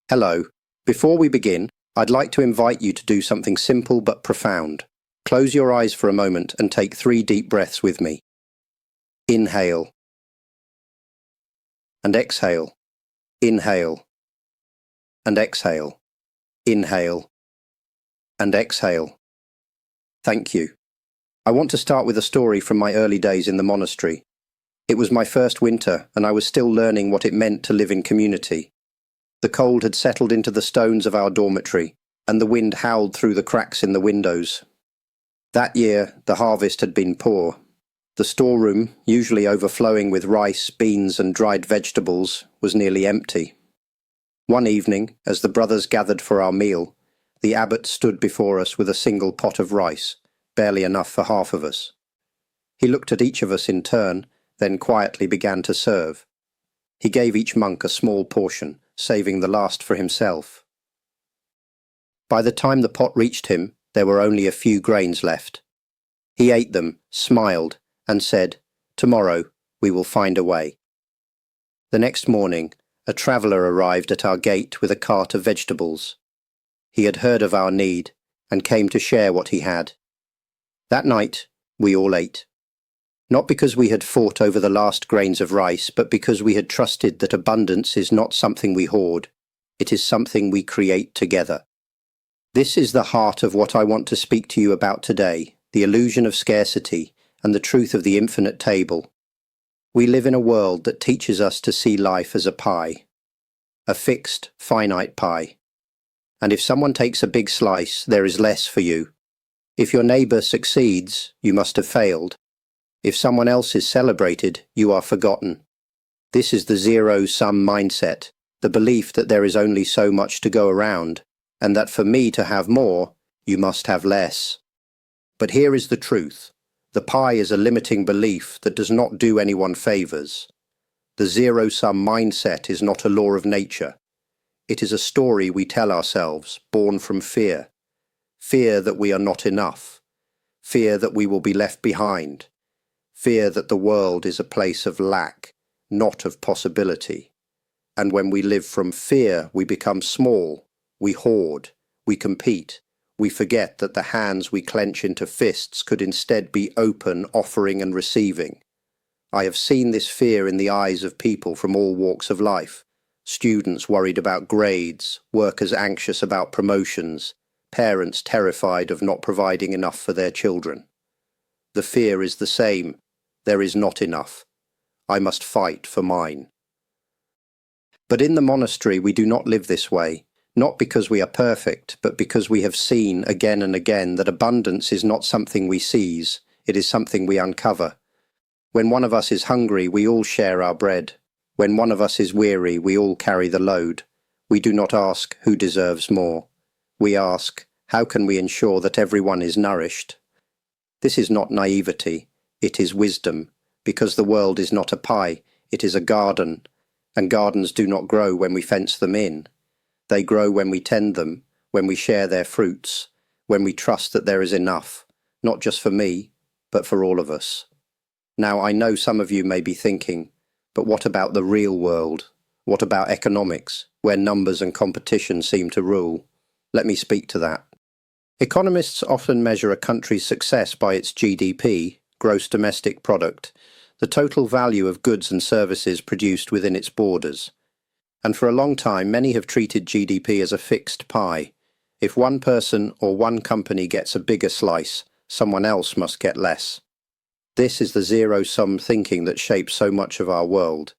Hello. Before we begin, I'd like to invite you to do something simple but profound. Close your eyes for a moment and take 3 deep breaths with me. Inhale. And exhale. Inhale. And exhale. Inhale. And exhale. Thank you. I want to start with a story from my early days in the monastery. It was my first winter, and I was still learning what it meant to live in community. The cold had settled into the stones of our dormitory, and the wind howled through the cracks in the windows. That year, the harvest had been poor. The storeroom, usually overflowing with rice, beans, and dried vegetables, was nearly empty. One evening, as the brothers gathered for our meal, the abbot stood before us with a single pot of rice, barely enough for half of us. He looked at each of us in turn, then quietly began to serve. He gave each monk a small portion, saving the last for himself. By the time the pot reached him, there were only a few grains left. He ate them, smiled, and said, "Tomorrow we will find a way." The next morning, a traveller arrived at our gate with a cart of vegetables. He had heard of our need, and came to share what he had. That night, we all ate. Not because we had fought over the last grains of rice, but because we had trusted that abundance is not something we hoard, it is something we create together. This is the heart of what I want to speak to you about today, the illusion of scarcity and the truth of the infinite table. We live in a world that teaches us to see life as a pie, a fixed, finite pie. And if someone takes a big slice, there is less for you. If your neighbour succeeds, you must have failed. If someone else is celebrated, you are forgotten. This is the zero-sum mindset, the belief that there is only so much to go around, and that for me to have more, you must have less. But here is the truth. The pie is a limiting belief that does not do anyone favours. The zero-sum mindset is not a law of nature. It is a story we tell ourselves, born from fear. Fear that we are not enough. Fear that we will be left behind. Fear that the world is a place of lack, not of possibility. And when we live from fear, we become small, we hoard, we compete, we forget that the hands we clench into fists could instead be open, offering and receiving. I have seen this fear in the eyes of people from all walks of life. Students worried about grades, workers anxious about promotions, parents terrified of not providing enough for their children. The fear is the same. There is not enough. I must fight for mine. But in the monastery we do not live this way, not because we are perfect, but because we have seen again and again that abundance is not something we seize, it is something we uncover. When one of us is hungry, we all share our bread. When one of us is weary, we all carry the load. We do not ask who deserves more. We ask, how can we ensure that everyone is nourished? This is not naivety. It is wisdom, because the world is not a pie, it is a garden, and gardens do not grow when we fence them in. They grow when we tend them, when we share their fruits, when we trust that there is enough, not just for me, but for all of us. Now, I know some of you may be thinking, but what about the real world? What about economics, where numbers and competition seem to rule? Let me speak to that. Economists often measure a country's success by its GDP, gross domestic product, the total value of goods and services produced within its borders. And for a long time, many have treated GDP as a fixed pie. If one person or one company gets a bigger slice, someone else must get less. This is the zero-sum thinking that shapes so much of our world.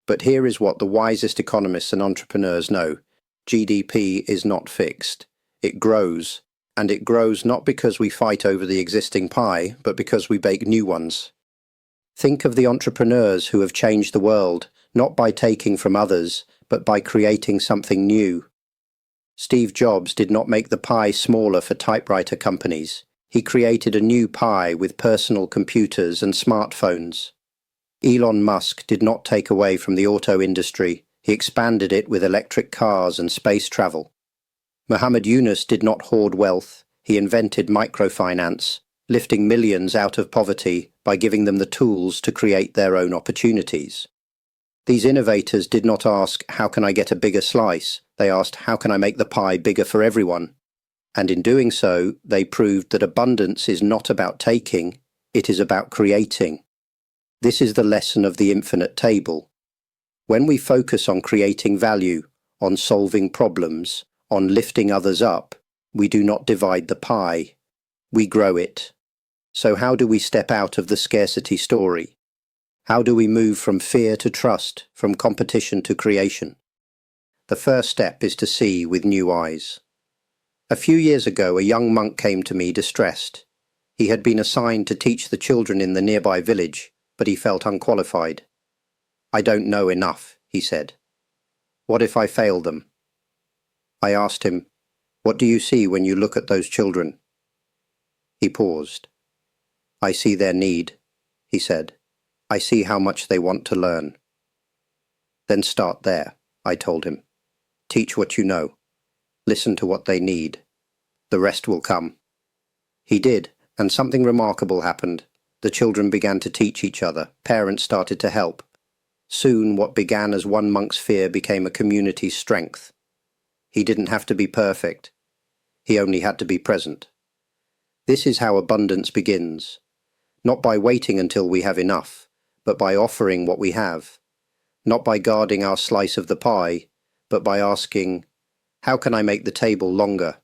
But here is what the wisest economists and entrepreneurs know. GDP is not fixed. It grows. And it grows not because we fight over the existing pie, but because we bake new ones. Think of the entrepreneurs who have changed the world, not by taking from others, but by creating something new. Steve Jobs did not make the pie smaller for typewriter companies. He created a new pie with personal computers and smartphones. Elon Musk did not take away from the auto industry. He expanded it with electric cars and space travel. Muhammad Yunus did not hoard wealth. He invented microfinance, lifting millions out of poverty by giving them the tools to create their own opportunities. These innovators did not ask, how can I get a bigger slice? They asked, how can I make the pie bigger for everyone? And in doing so, they proved that abundance is not about taking, it is about creating. This is the lesson of the infinite table. When we focus on creating value, on solving problems, on lifting others up, we do not divide the pie, we grow it. So how do we step out of the scarcity story? How do we move from fear to trust, from competition to creation? The first step is to see with new eyes. A few years ago, a young monk came to me distressed. He had been assigned to teach the children in the nearby village, but he felt unqualified. I don't know enough, he said. What if I fail them? I asked him, what do you see when you look at those children? He paused. I see their need, he said. I see how much they want to learn. Then start there, I told him. Teach what you know. Listen to what they need. The rest will come. He did, and something remarkable happened. The children began to teach each other. Parents started to help. Soon, what began as one monk's fear became a community's strength. He didn't have to be perfect. He only had to be present. This is how abundance begins. Not by waiting until we have enough, but by offering what we have. Not by guarding our slice of the pie, but by asking, how can I make the table longer?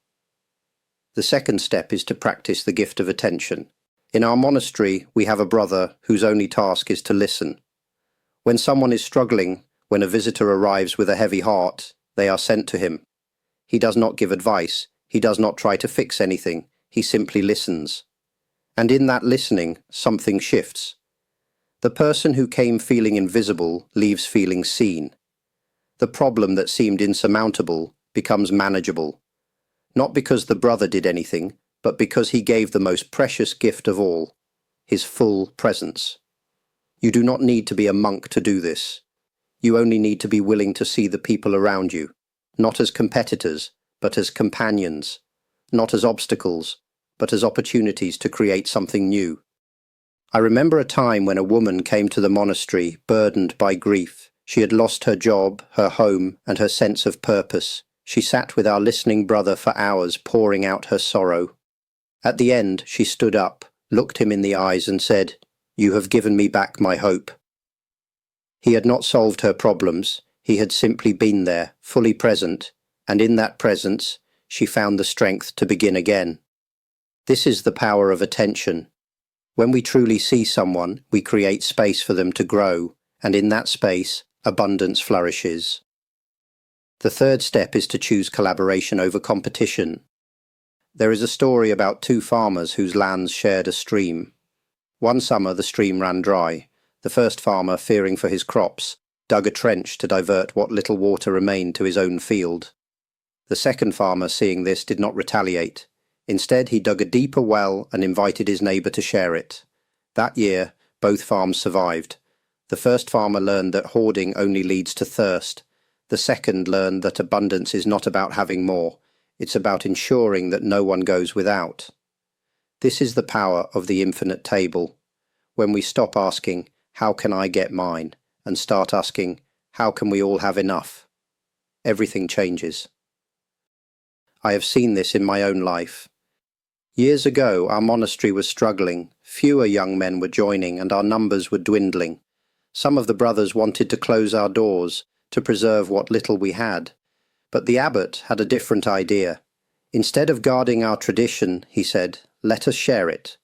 The second step is to practice the gift of attention. In our monastery, we have a brother whose only task is to listen. When someone is struggling, when a visitor arrives with a heavy heart, they are sent to him. He does not give advice, he does not try to fix anything, he simply listens. And in that listening, something shifts. The person who came feeling invisible leaves feeling seen. The problem that seemed insurmountable becomes manageable. Not because the brother did anything, but because he gave the most precious gift of all, his full presence. You do not need to be a monk to do this. You only need to be willing to see the people around you, not as competitors, but as companions, not as obstacles, but as opportunities to create something new. I remember a time when a woman came to the monastery burdened by grief. She had lost her job, her home, and her sense of purpose. She sat with our listening brother for hours, pouring out her sorrow. At the end, she stood up, looked him in the eyes and said, "You have given me back my hope." He had not solved her problems, he had simply been there, fully present, and in that presence, she found the strength to begin again. This is the power of attention. When we truly see someone, we create space for them to grow, and in that space, abundance flourishes. The third step is to choose collaboration over competition. There is a story about two farmers whose lands shared a stream. One summer the stream ran dry. The first farmer, fearing for his crops, dug a trench to divert what little water remained to his own field. The second farmer, seeing this, did not retaliate. Instead, he dug a deeper well and invited his neighbour to share it. That year, both farms survived. The first farmer learned that hoarding only leads to thirst. The second learned that abundance is not about having more, it's about ensuring that no one goes without. This is the power of the infinite table. When we stop asking, how can I get mine, and start asking, how can we all have enough? Everything changes. I have seen this in my own life. Years ago, our monastery was struggling, fewer young men were joining, and our numbers were dwindling. Some of the brothers wanted to close our doors, to preserve what little we had. But the abbot had a different idea. Instead of guarding our tradition, he said, let us share it.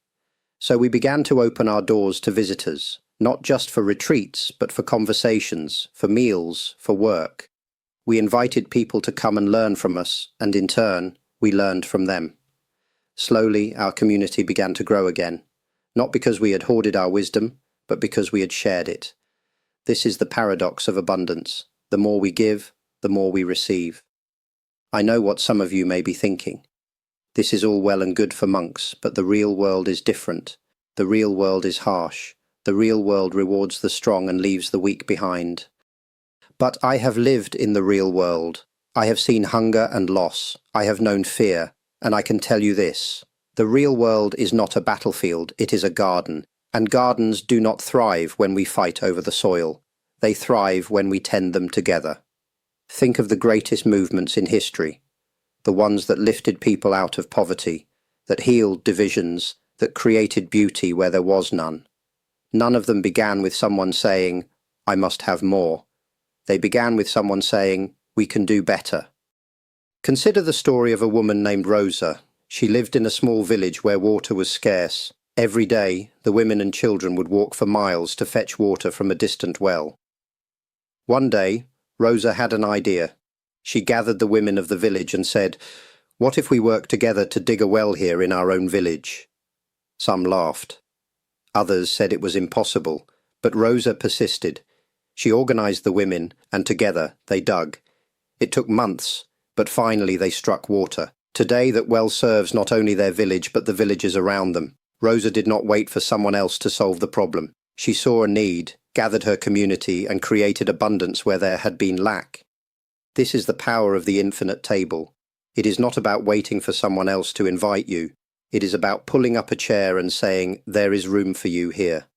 So we began to open our doors to visitors, not just for retreats, but for conversations, for meals, for work. We invited people to come and learn from us, and in turn, we learned from them. Slowly, our community began to grow again, not because we had hoarded our wisdom, but because we had shared it. This is the paradox of abundance. The more we give, the more we receive. I know what some of you may be thinking. This is all well and good for monks, but the real world is different. The real world is harsh. The real world rewards the strong and leaves the weak behind. But I have lived in the real world. I have seen hunger and loss. I have known fear. And I can tell you this. The real world is not a battlefield, it is a garden. And gardens do not thrive when we fight over the soil. They thrive when we tend them together. Think of the greatest movements in history, the ones that lifted people out of poverty, that healed divisions, that created beauty where there was none. None of them began with someone saying, "I must have more." They began with someone saying, "We can do better." Consider the story of a woman named Rosa. She lived in a small village where water was scarce. Every day, the women and children would walk for miles to fetch water from a distant well. One day, Rosa had an idea. She gathered the women of the village and said, "What if we work together to dig a well here in our own village?" Some laughed. Others said it was impossible, but Rosa persisted. She organized the women, and together they dug. It took months, but finally they struck water. Today that well serves not only their village but the villages around them. Rosa did not wait for someone else to solve the problem. She saw a need, gathered her community, and created abundance where there had been lack. This is the power of the infinite table. It is not about waiting for someone else to invite you. It is about pulling up a chair and saying, "There is room for you here."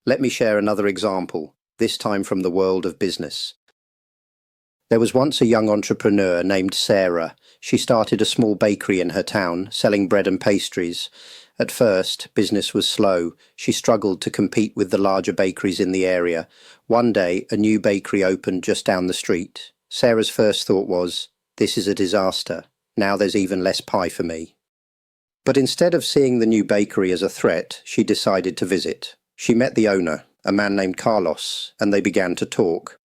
Let me share another example, this time from the world of business. There was once a young entrepreneur named Sarah. She started a small bakery in her town, selling bread and pastries. At first, business was slow. She struggled to compete with the larger bakeries in the area. One day, a new bakery opened just down the street. Sarah's first thought was, "This is a disaster. Now there's even less pie for me." But instead of seeing the new bakery as a threat, she decided to visit. She met the owner, a man named Carlos, and they began to talk.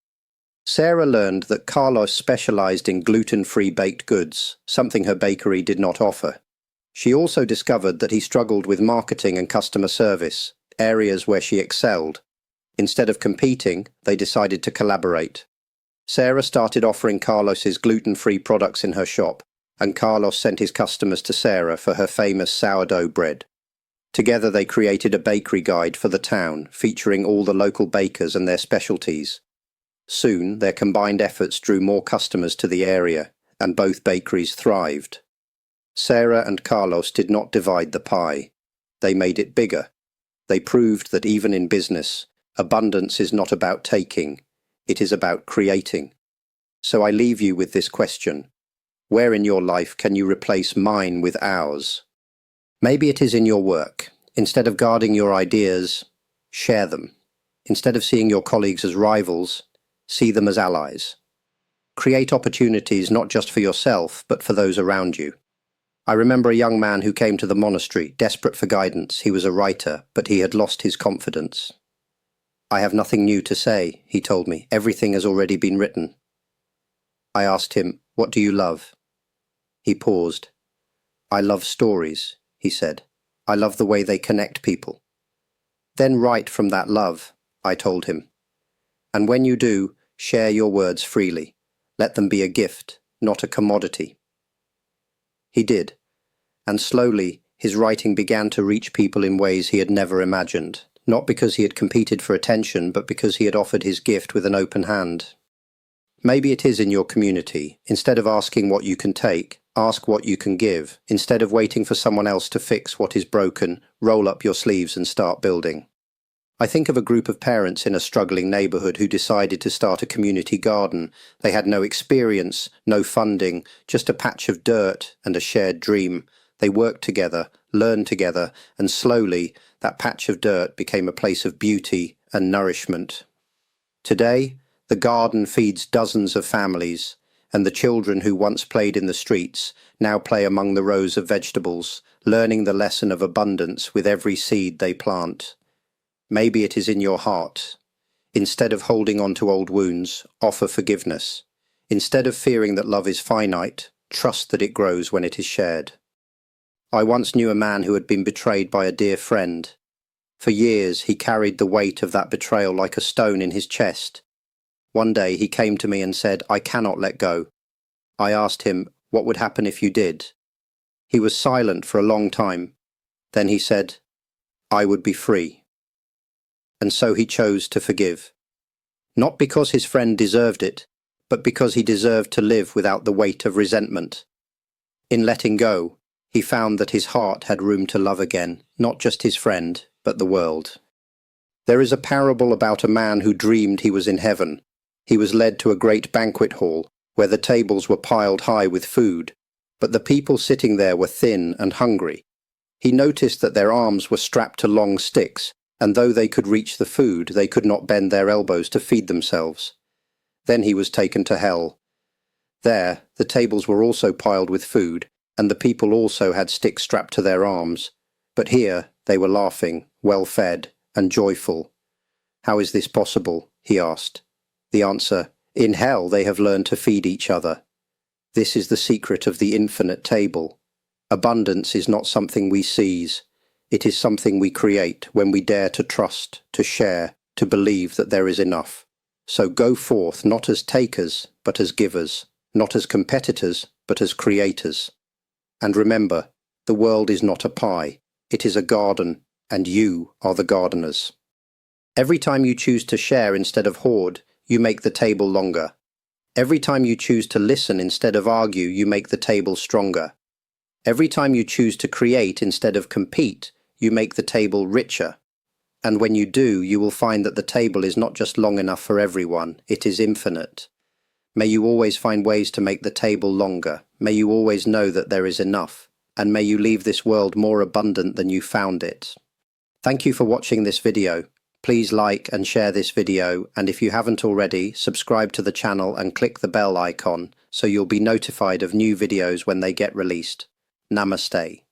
Sarah learned that Carlos specialized in gluten-free baked goods, something her bakery did not offer. She also discovered that he struggled with marketing and customer service, areas where she excelled. Instead of competing, they decided to collaborate. Sarah started offering Carlos's gluten-free products in her shop, and Carlos sent his customers to Sarah for her famous sourdough bread. Together they created a bakery guide for the town, featuring all the local bakers and their specialties. Soon, their combined efforts drew more customers to the area, and both bakeries thrived. Sarah and Carlos did not divide the pie. They made it bigger. They proved that even in business, abundance is not about taking, it is about creating. So I leave you with this question. Where in your life can you replace mine with ours? Maybe it is in your work. Instead of guarding your ideas, share them. Instead of seeing your colleagues as rivals, see them as allies. Create opportunities not just for yourself, but for those around you. I remember a young man who came to the monastery, desperate for guidance. He was a writer, but he had lost his confidence. "I have nothing new to say," he told me. "Everything has already been written." I asked him, "What do you love?" He paused. "I love stories," he said. "I love the way they connect people." "Then write from that love," I told him. "And when you do, share your words freely. Let them be a gift, not a commodity." He did, and slowly his writing began to reach people in ways he had never imagined, not because he had competed for attention, but because he had offered his gift with an open hand. Maybe it is in your community. Instead of asking what you can take, ask what you can give. Instead of waiting for someone else to fix what is broken, roll up your sleeves and start building. I think of a group of parents in a struggling neighborhood who decided to start a community garden. They had no experience, no funding, just a patch of dirt and a shared dream. They worked together, learned together, and slowly that patch of dirt became a place of beauty and nourishment. Today, the garden feeds dozens of families, and the children who once played in the streets now play among the rows of vegetables, learning the lesson of abundance with every seed they plant. Maybe it is in your heart. Instead of holding on to old wounds, offer forgiveness. Instead of fearing that love is finite, trust that it grows when it is shared. I once knew a man who had been betrayed by a dear friend. For years he carried the weight of that betrayal like a stone in his chest. One day he came to me and said, "I cannot let go." I asked him, "What would happen if you did?" He was silent for a long time. Then he said, "I would be free." And so he chose to forgive. Not because his friend deserved it, but because he deserved to live without the weight of resentment. In letting go, he found that his heart had room to love again, not just his friend, but the world. There is a parable about a man who dreamed he was in heaven. He was led to a great banquet hall. where the tables were piled high with food, but the people sitting there were thin and hungry. He noticed that their arms were strapped to long sticks, and though they could reach the food, they could not bend their elbows to feed themselves. Then he was taken to hell. There, the tables were also piled with food, and the people also had sticks strapped to their arms. But here, they were laughing, well-fed, and joyful. "How is this possible?" he asked. The answer: in hell they have learned to feed each other. This is the secret of the infinite table. Abundance is not something we seize. It is something we create when we dare to trust, to share, to believe that there is enough. So go forth not as takers, but as givers, not as competitors, but as creators. And remember, the world is not a pie. It is a garden, and you are the gardeners. Every time you choose to share instead of hoard, you make the table longer. Every time you choose to listen instead of argue, you make the table stronger. Every time you choose to create instead of compete, you make the table richer. And when you do, you will find that the table is not just long enough for everyone, it is infinite. May you always find ways to make the table longer. May you always know that there is enough. And may you leave this world more abundant than you found it. Thank you for watching this video. Please like and share this video, and if you haven't already, subscribe to the channel and click the bell icon so you'll be notified of new videos when they get released. Namaste.